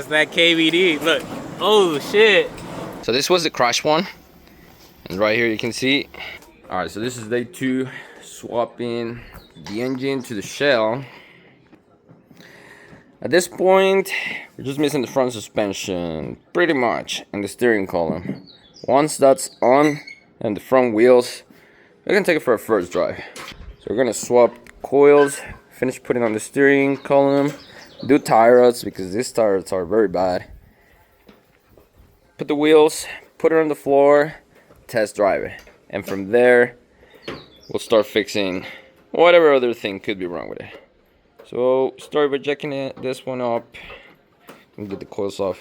That's that KVD. Look. Oh shit. So this was the crash one, and right here you can see. All right, so this is day 2, swapping the engine to the shell. At this point, we're just missing the front suspension, pretty much, and the steering column. Once that's on, and the front wheels, we're gonna take it for a first drive. So we're gonna swap coils, finish putting on the steering column, do tire rods because these tire rods are very bad. Put the wheels, put it on the floor, test drive it, and from there we'll start fixing whatever other thing could be wrong with it. So start by jacking this one up and get the coils off.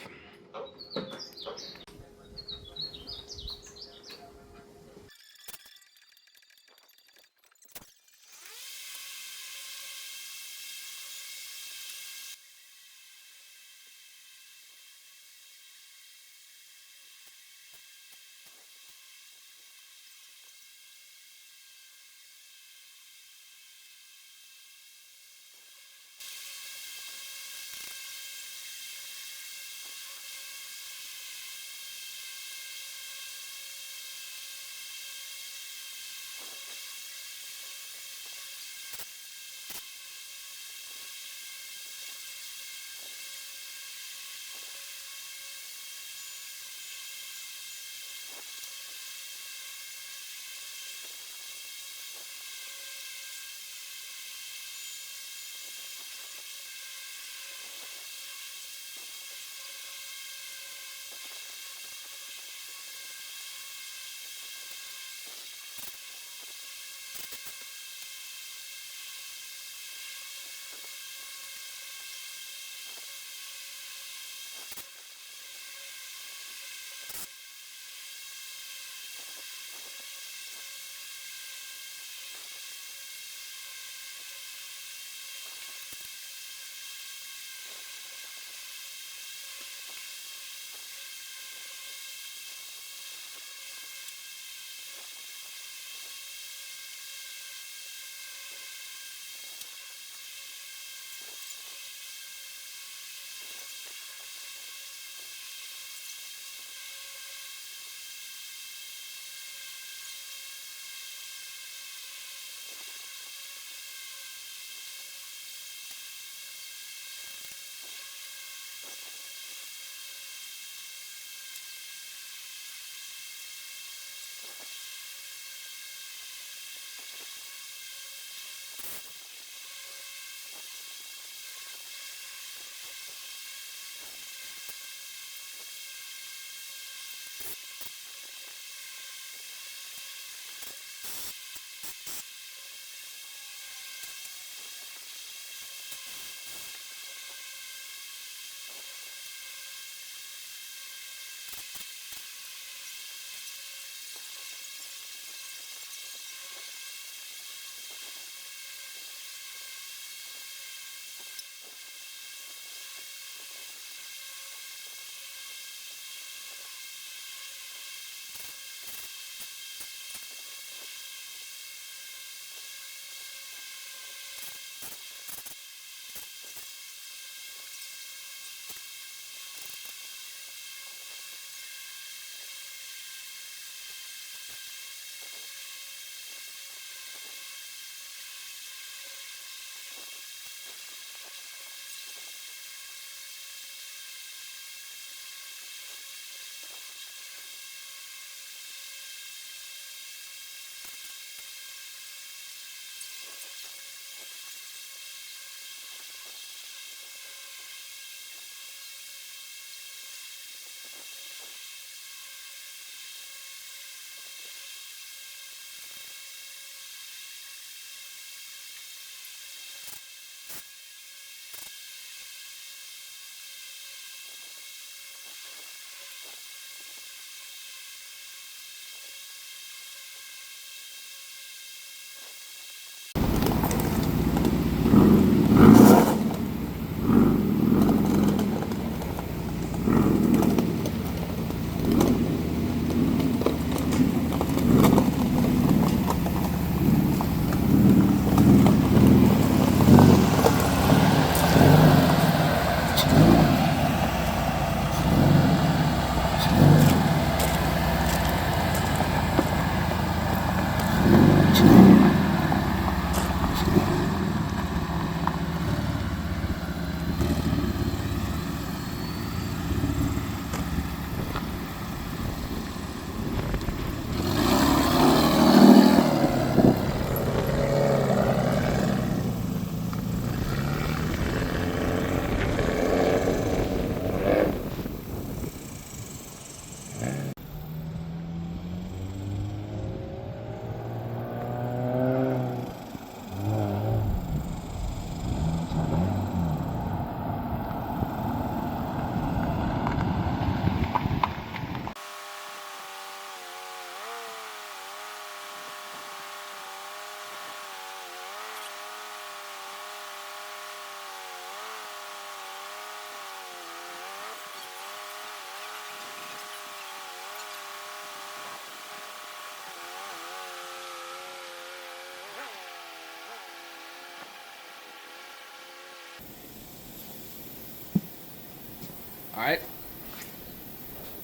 Alright,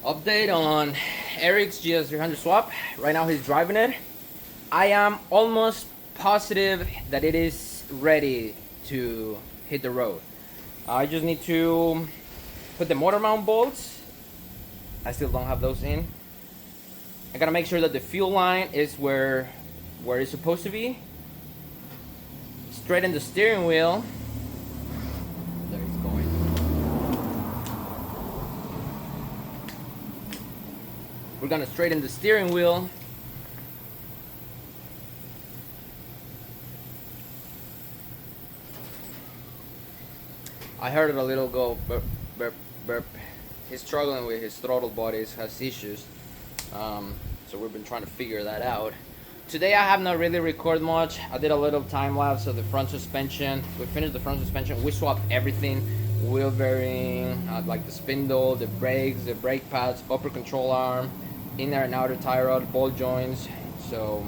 update on Eric's GS300 swap. Right now he's driving it. I am almost positive that it is ready to hit the road. I just need to put the motor mount bolts. I still don't have those in. I gotta make sure that the fuel line is where it's supposed to be. Straighten the steering wheel. There it's going. We're gonna straighten the steering wheel. I heard it a little go burp, burp, burp. He's struggling with his throttle bodies, has issues. So we've been trying to figure that out. Today I have not really recorded much. I did a little time lapse of the front suspension. We finished the front suspension. We swapped everything. Wheel bearing, like the spindle, the brakes, the brake pads, upper control arm, inner and outer tie rod, ball joints. So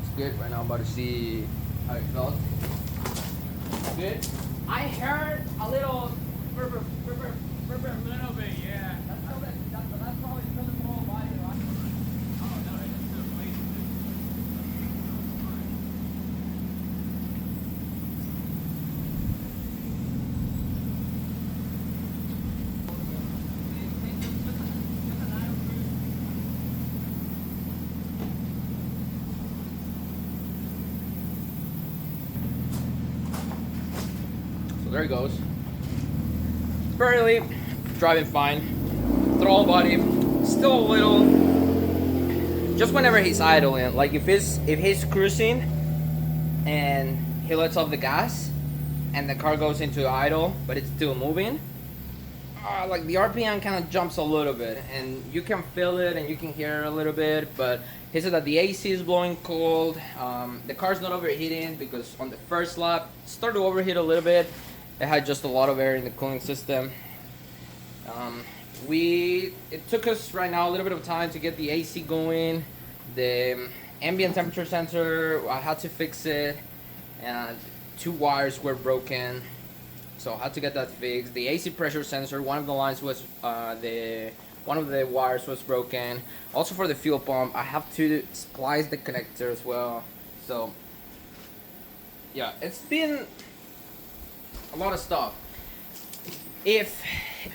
it's good. Right now I'm about to see how it felt. Good. I heard a little A little bit, yeah. that's probably still the whole body, right? Oh no, it's still amazing. So there it goes. Currently driving fine. Throttle body still a little. Just whenever he's idling, like if he's cruising and he lets off the gas and the car goes into idle, but it's still moving. Like the RPM kind of jumps a little bit, and you can feel it and you can hear it a little bit. But he said that the AC is blowing cold. The car's not overheating because on the first lap it started to overheat a little bit. It had just a lot of air in the cooling system. It took us right now a little bit of time to get the AC going. The ambient temperature sensor, I had to fix it, and 2 wires were broken, so I had to get that fixed. The AC pressure sensor, one of the lines was one of the wires was broken. Also for the fuel pump, I have to splice the connector as well. So yeah, it's been a lot of stuff. If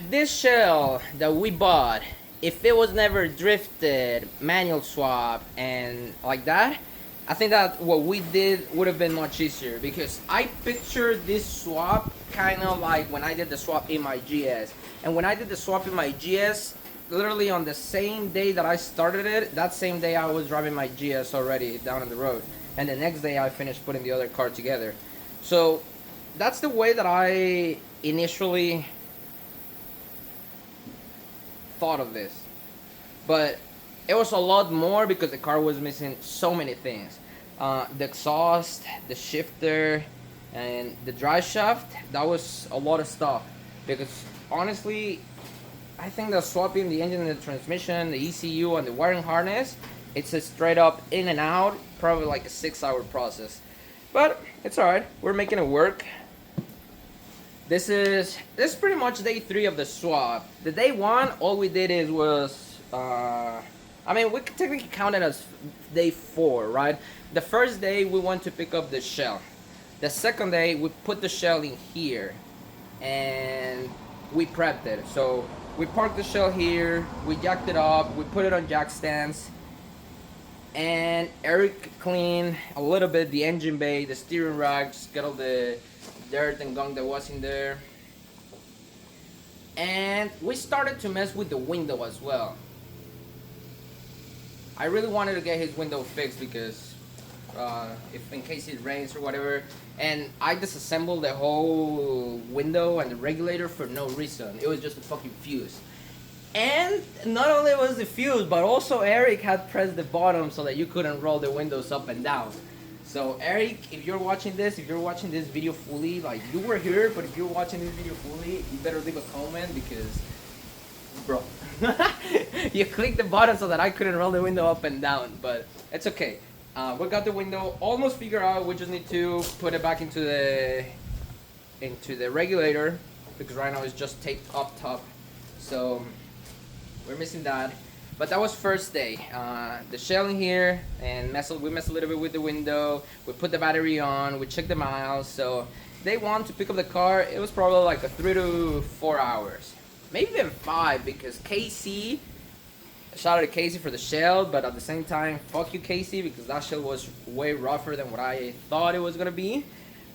this shell that we bought, if it was never drifted, manual swap, and like that, I think that what we did would have been much easier, because I pictured this swap kind of like when I did the swap in my GS. And when I did the swap in my GS, literally on the same day that I started it, that same day I was driving my GS already down on the road. And the next day I finished putting the other car together. So that's the way that I initially thought of this. But it was a lot more because the car was missing so many things. The exhaust, the shifter, and the drive shaft. That was a lot of stuff. Because honestly, I think that swapping the engine and the transmission, the ECU, and the wiring harness, it's a straight up in and out, probably like a 6-hour process. But it's alright, we're making it work. This is pretty much day 3 of the swap. The day 1, all we did was I mean, we could technically count it as day 4, right? The first day we went to pick up the shell. The second day we put the shell in here and we prepped it. So we parked the shell here, we jacked it up, we put it on jack stands, and Eric cleaned a little bit the engine bay, the steering rack, just got all the dirt and gunk that was in there. And we started to mess with the window as well. I really wanted to get his window fixed because if in case it rains or whatever, and I disassembled the whole window and the regulator for no reason. It was just a fucking fuse. And not only was the fuse, but also Eric had pressed the bottom so that you couldn't roll the windows up and down. So Eric, if you're watching this video fully, like you were here, but if you're watching this video fully, you better leave a comment because, bro, you clicked the button so that I couldn't roll the window up and down, but it's okay. We got the window almost figured out. We just need to put it back into the regulator because right now it's just taped up top. So we're missing that. But that was first day. The shell in here, and we messed a little bit with the window. We put the battery on. We checked the miles. So day one to pick up the car, it was probably like a 3 to 4 hours, maybe even 5, because Casey. Shout out to Casey for the shell, but at the same time, fuck you, Casey, because that shell was way rougher than what I thought it was gonna be.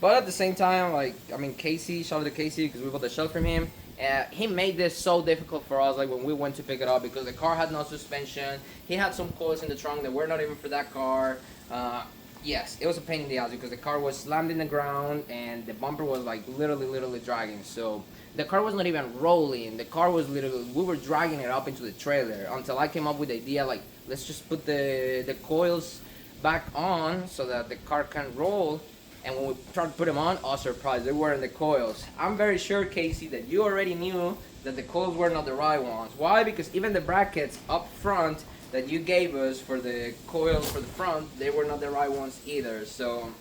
But at the same time, like, I mean, Casey, shout out to Casey because we bought the shell from him. He made this so difficult for us, like when we went to pick it up, because the car had no suspension. He had some coils in the trunk that were not even for that car. Yes, it was a pain in the ass because the car was slammed in the ground and the bumper was like literally dragging. So the car was not even rolling. The car was literally, we were dragging it up into the trailer until I came up with the idea, like, let's just put the coils back on so that the car can roll. And when we tried to put them on, oh surprise, they weren't the coils. I'm very sure, Casey, that you already knew that the coils were not the right ones. Why? Because even the brackets up front that you gave us for the coils for the front, they were not the right ones either. So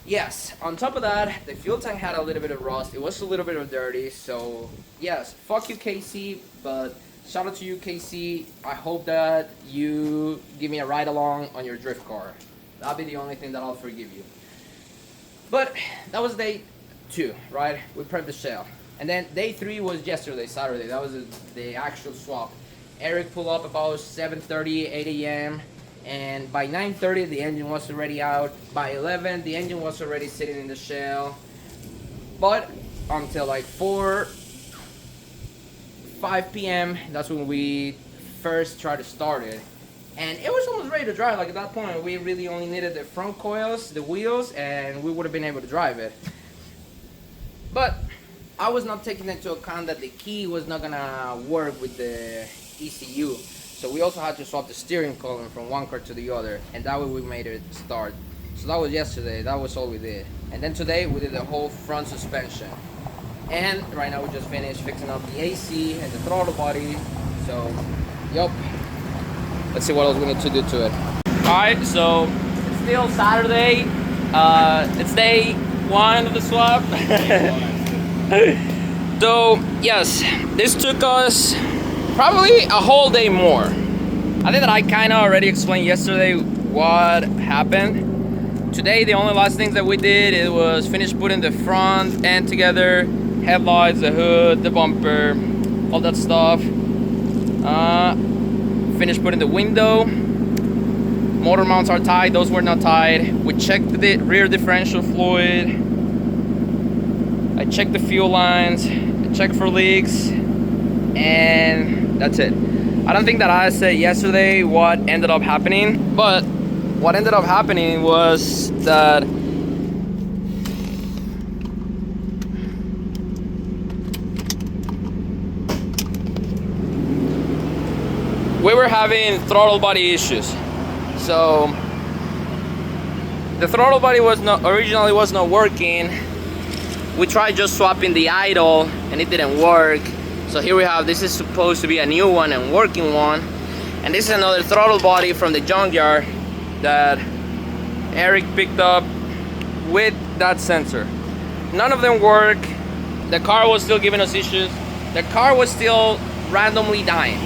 yes, on top of that, the fuel tank had a little bit of rust. It was a little bit of dirty. So yes, fuck you, Casey, but shout out to you, Casey. I hope that you give me a ride along on your drift car. That'll be the only thing that I'll forgive you. But that was day 2, right? We prepped the shell. And then day 3 was yesterday, Saturday. That was the actual swap. Eric pulled up about 7:30, 8 a.m. And by 9:30, the engine was already out. By 11, the engine was already sitting in the shell. But until like 5 p.m., that's when we first tried to start it. And it was almost ready to drive. Like at that point, we really only needed the front coils, the wheels, and we would have been able to drive it. But I was not taking into account that the key was not gonna work with the ECU. So we also had to swap the steering column from one car to the other, and that way we made it start. So that was yesterday. That was all we did. And then today we did the whole front suspension. And right now we just finished fixing up the AC and the throttle body. So, yup. Let's see what else we need to do to it. Alright, so it's still Saturday. It's day 1 of the swap. So, yes, this took us probably a whole day more. I think that I kind of already explained yesterday what happened. Today, the only last things that we did, it was finish putting the front end together, headlights, the hood, the bumper, all that stuff. Finished putting the window. Motor mounts are tied, those were not tied. We checked the rear differential fluid. I checked the fuel lines, I checked for leaks, and that's it. I don't think that I said yesterday what ended up happening, but what ended up happening was that we were having throttle body issues. So the throttle body originally was not working. We tried just swapping the idle and it didn't work. So here we have, this is supposed to be a new one and working one. And this is another throttle body from the junkyard that Eric picked up with that sensor. None of them work. The car was still giving us issues. The car was still randomly dying.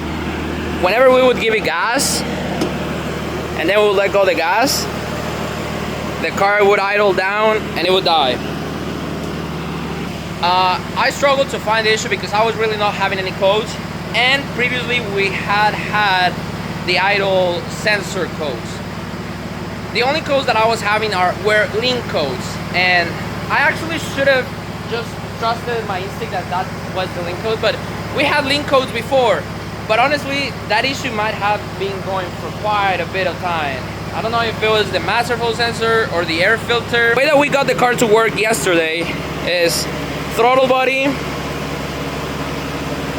Whenever we would give it gas and then we would let go of the gas, the car would idle down and it would die. I struggled to find the issue because I was really not having any codes, and previously we had the idle sensor codes. The only codes that I was having were link codes, and I actually should have just trusted my instinct that was the link code, but we had link codes before. But honestly, that issue might have been going for quite a bit of time. I don't know if it was the master flow sensor or the air filter. The way that we got the car to work yesterday is throttle body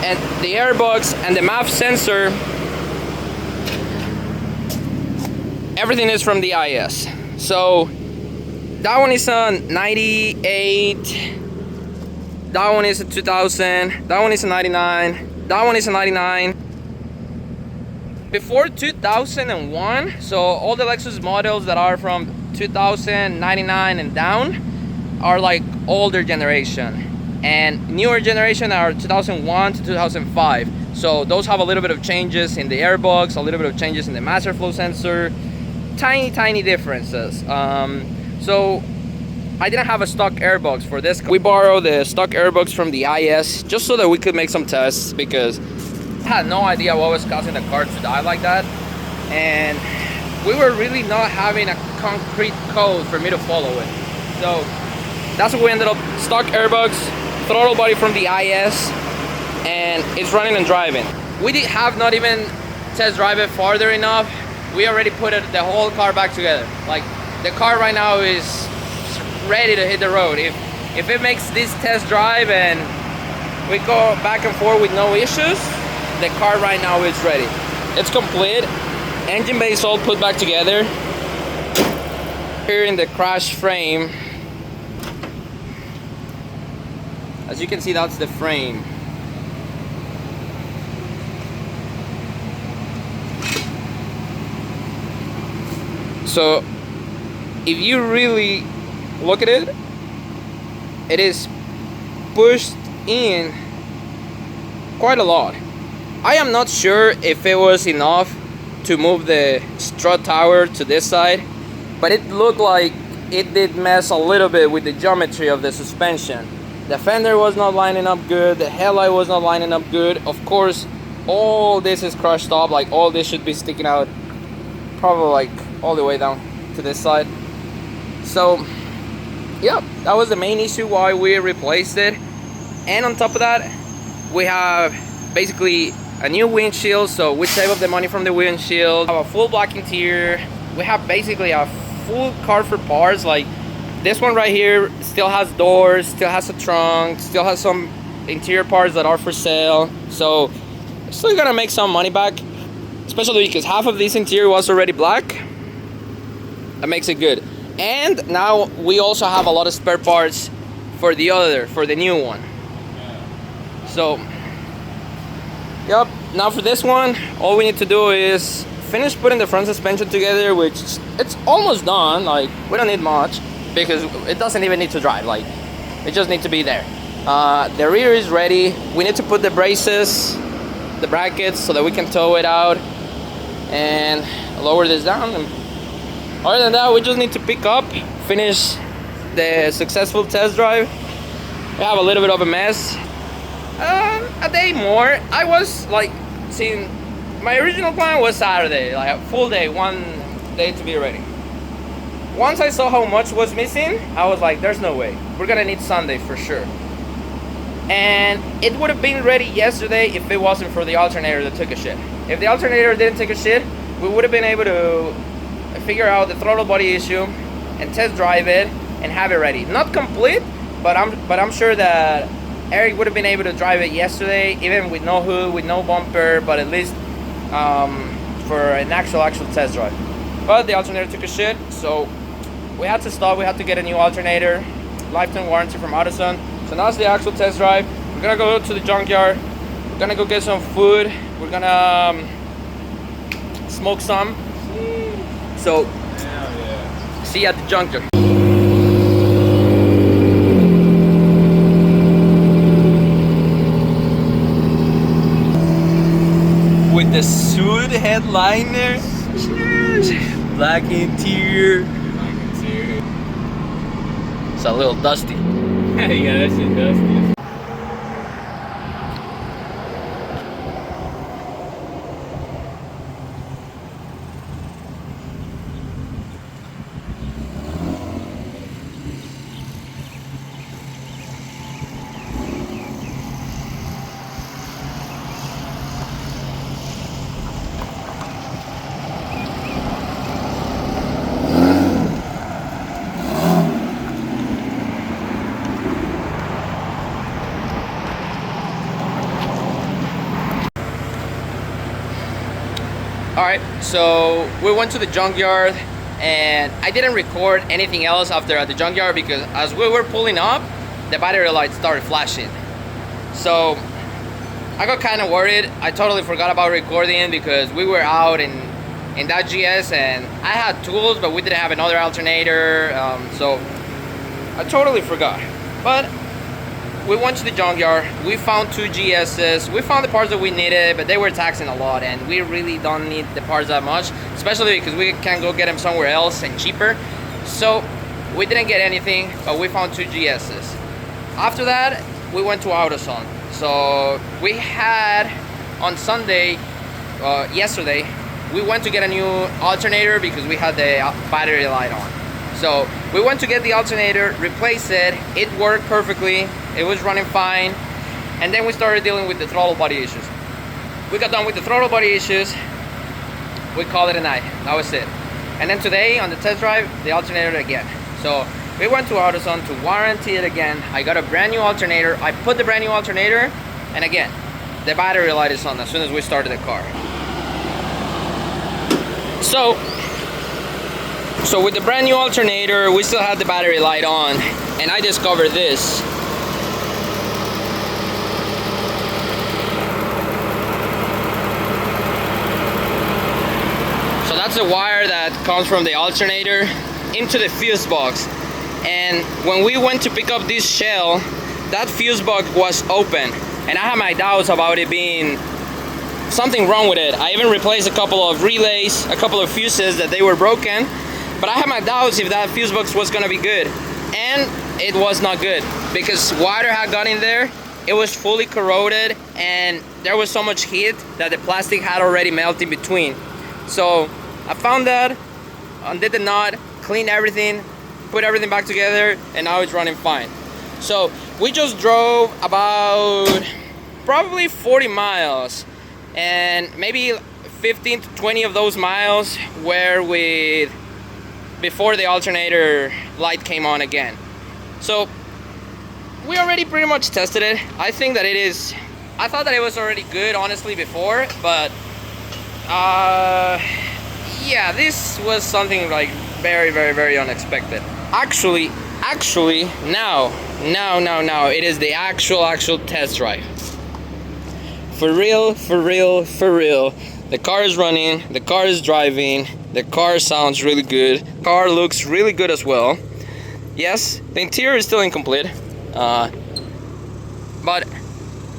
and the airbox and the MAF sensor. Everything is from the IS. So that one is a 98. That one is a 2000. That one is a 99. That one is a 99. Before 2001, so all the Lexus models that are from 2000, 99 and down are like older generation, and newer generation are 2001 to 2005. So those have a little bit of changes in the airbox, a little bit of changes in the master flow sensor, tiny differences. So I didn't have a stock airbox for this. We borrowed the stock airbox from the IS just so that we could make some tests, because I had no idea what was causing the car to die like that, and we were really not having a concrete code for me to follow it. So that's what we ended up. Stock airbox, throttle body from the IS, and it's running and driving. We have not even test drive it farther enough. We already put the whole car back together. Like, the car right now is ready to hit the road. If it makes this test drive and we go back and forth with no issues, the car right now is ready. It's complete. Engine base all put back together. Here in the crash frame, as you can see, that's the frame. So if you really look at it, it is pushed in quite a lot. I am not sure if it was enough to move the strut tower to this side, but it looked like it did mess a little bit with the geometry of the suspension. The fender was not lining up good, the headlight was not lining up good. Of course, all this is crushed up, like all this should be sticking out probably like all the way down to this side. So yeah, that was the main issue why we replaced it. And on top of that, we have basically a new windshield, so we save up the money from the windshield. We have a full black interior. We have basically a full car for parts. Like this one right here still has doors, still has a trunk, still has some interior parts that are for sale. So still gonna make some money back, especially because half of this interior was already black. That makes it good. And now we also have a lot of spare parts for the new one. So yep, now for this one, all we need to do is finish putting the front suspension together, which it's almost done. Like, we don't need much because it doesn't even need to drive. Like, it just needs to be there. The rear is ready. We need to put the braces, the brackets, so that we can tow it out and lower this down. And other than that, we just need to pick up, finish the successful test drive. We have a little bit of a mess. A day more. I was like, seeing, my original plan was Saturday, like a full day, one day to be ready. Once I saw how much was missing, I was like, there's no way. We're gonna need Sunday for sure. And it would have been ready yesterday if it wasn't for the alternator that took a shit. If the alternator didn't take a shit, we would have been able to figure out the throttle body issue and test drive it and have it ready. Not complete, but I'm sure that Eric would have been able to drive it yesterday, even with no hood, with no bumper, but at least for an actual test drive. But the alternator took a shit, so we had to stop. We had to get a new alternator, lifetime warranty from AutoZone. So now it's the actual test drive. We're gonna go to the junkyard. We're gonna go get some food. We're gonna smoke some. So see you at the junkyard. With the suit headliner, black interior. It's a little dusty. Yeah, that shit dusty. Alright, so we went to the junkyard and I didn't record anything else after at the junkyard because as we were pulling up, the battery light started flashing. So I got kind of worried. I totally forgot about recording because we were out in that GS and I had tools, but we didn't have another alternator, so I totally forgot. But we went to the junkyard, we found 2 GSs, we found the parts that we needed, but they were taxing a lot and we really don't need the parts that much, especially because we can go get them somewhere else and cheaper. So we didn't get anything, but we found 2 GSs. After that, we went to AutoZone. So we had on Sunday, yesterday, we went to get a new alternator because we had the battery light on. So we went to get the alternator, replace it, it worked perfectly, it was running fine, and then we started dealing with the throttle body issues. We got done with the throttle body issues, we called it a night, that was it. And then today on the test drive, the alternator again. So we went to AutoZone to warranty it again. I got a brand new alternator, I put the brand new alternator, and again, the battery light is on as soon as we started the car. So with the brand new alternator, we still had the battery light on, and I discovered this. So that's the wire that comes from the alternator into the fuse box. And when we went to pick up this shell, that fuse box was open, and I had my doubts about it being something wrong with it. I even replaced a couple of relays, a couple of fuses that they were broken, but I had my doubts if that fuse box was gonna be good, and it was not good because water had got in there, it was fully corroded, and there was so much heat that the plastic had already melted in between. So I found that, undid the knot, cleaned everything, put everything back together, and now it's running fine. So we just drove about probably 40 miles, and maybe 15 to 20 of those miles were with before the alternator light came on again. So we already pretty much tested it. I think that it is, I thought that it was already good honestly before, but yeah, this was something like very unexpected. Actually now it is the actual test drive. For real. The car is running, the car is driving, the car sounds really good, car looks really good as well. Yes, the interior is still incomplete, but I'm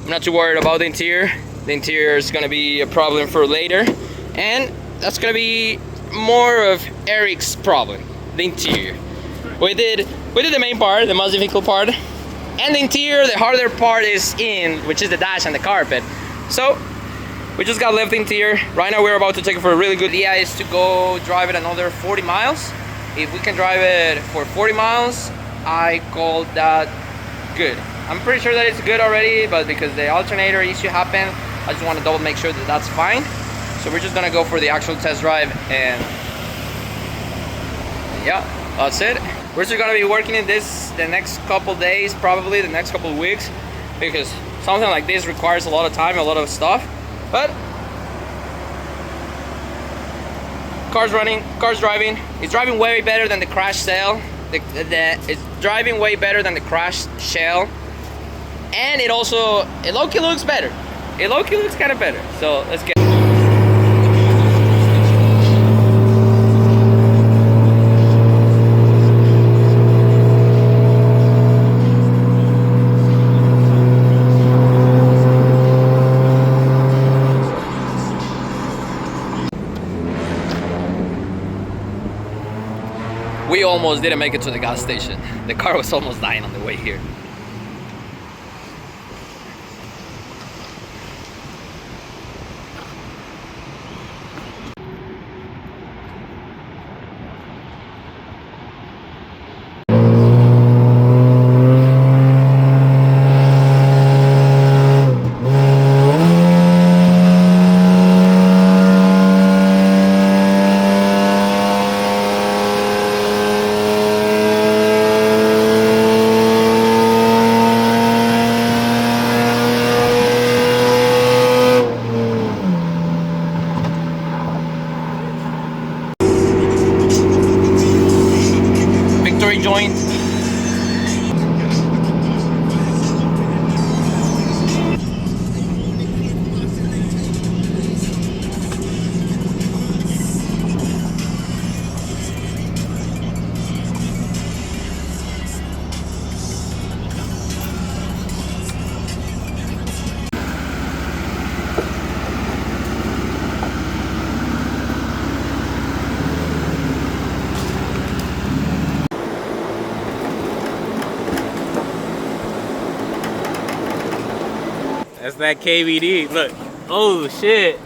not too worried about the interior. The interior is gonna be a problem for later, and that's gonna be more of Eric's problem, the interior. We did the main part, the most difficult part, and the interior, the harder part is in, which is the dash and the carpet. So we just got left the interior. Right now we're about to take it for a really good idea is to go drive it another 40 miles. If we can drive it for 40 miles, I call that good. I'm pretty sure that it's good already, but because the alternator issue happened, I just want to double make sure that that's fine. So we're just gonna go for the actual test drive, and yeah, that's it. We're just gonna be working in this the next couple days, probably the next couple of weeks, because something like this requires a lot of time, a lot of stuff. But car's running, car's driving. It's driving way better than the crash shell. It's driving way better than the crash shell, and it low-key looks better. It low-key looks kind of better. So let's get. We almost didn't make it to the gas station. The car was almost dying on the way here. That's that KVD. Look. Oh shit.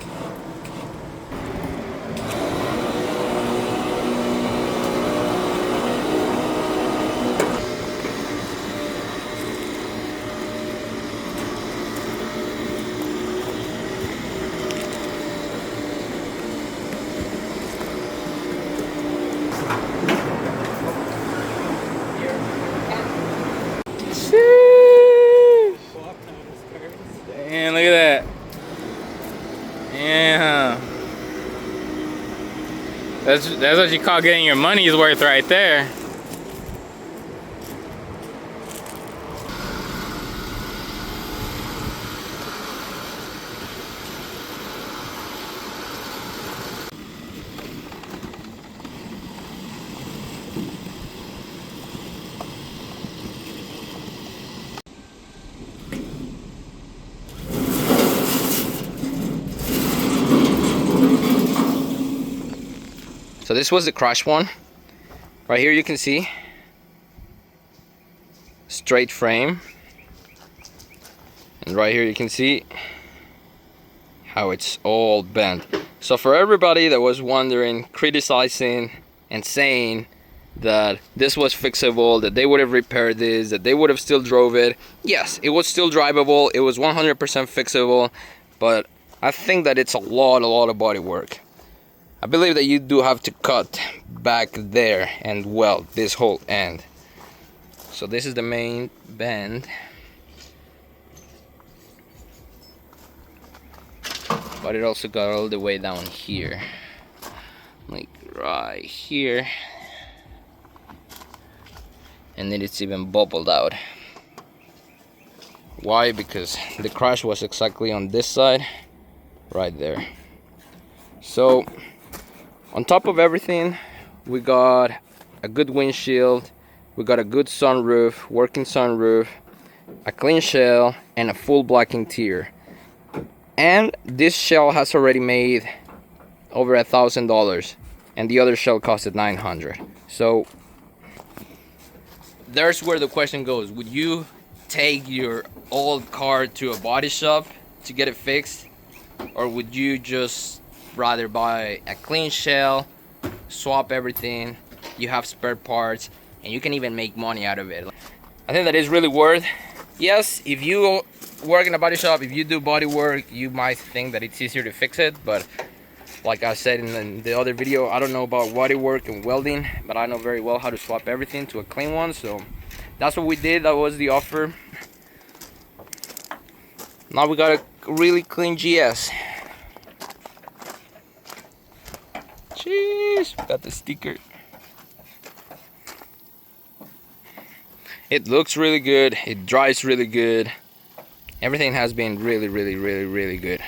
Man, look at that. Yeah. That's what you call getting your money's worth right there. So this was the crash one. Right here you can see straight frame, and right here you can see how it's all bent. So for everybody that was wondering, criticizing and saying that this was fixable, that they would have repaired this, that they would have still drove it, yes, it was still drivable, it was 100% fixable, but I think that it's a lot of body work. I believe that you do have to cut back there and weld this whole end. So this is the main bend, but it also got all the way down here, like right here, and then it's even bubbled out. Why? Because the crash was exactly on this side right there. So on top of everything, we got a good windshield, we got a good sunroof, working sunroof, a clean shell, and a full black interior. And this shell has already made over $1,000, and the other shell costed $900. So there's where the question goes: would you take your old car to a body shop to get it fixed, or would you just rather buy a clean shell, swap everything, you have spare parts, and you can even make money out of it? I think that is really worth. Yes, if you work in a body shop, if you do body work, you might think that it's easier to fix it, but like I said in the other video, I don't know about body work and welding, but I know very well how to swap everything to a clean one. So that's what we did. That was the offer. Now we got a really clean GS. Jeez, got the sticker. It looks really good, it drives really good, everything has been really good.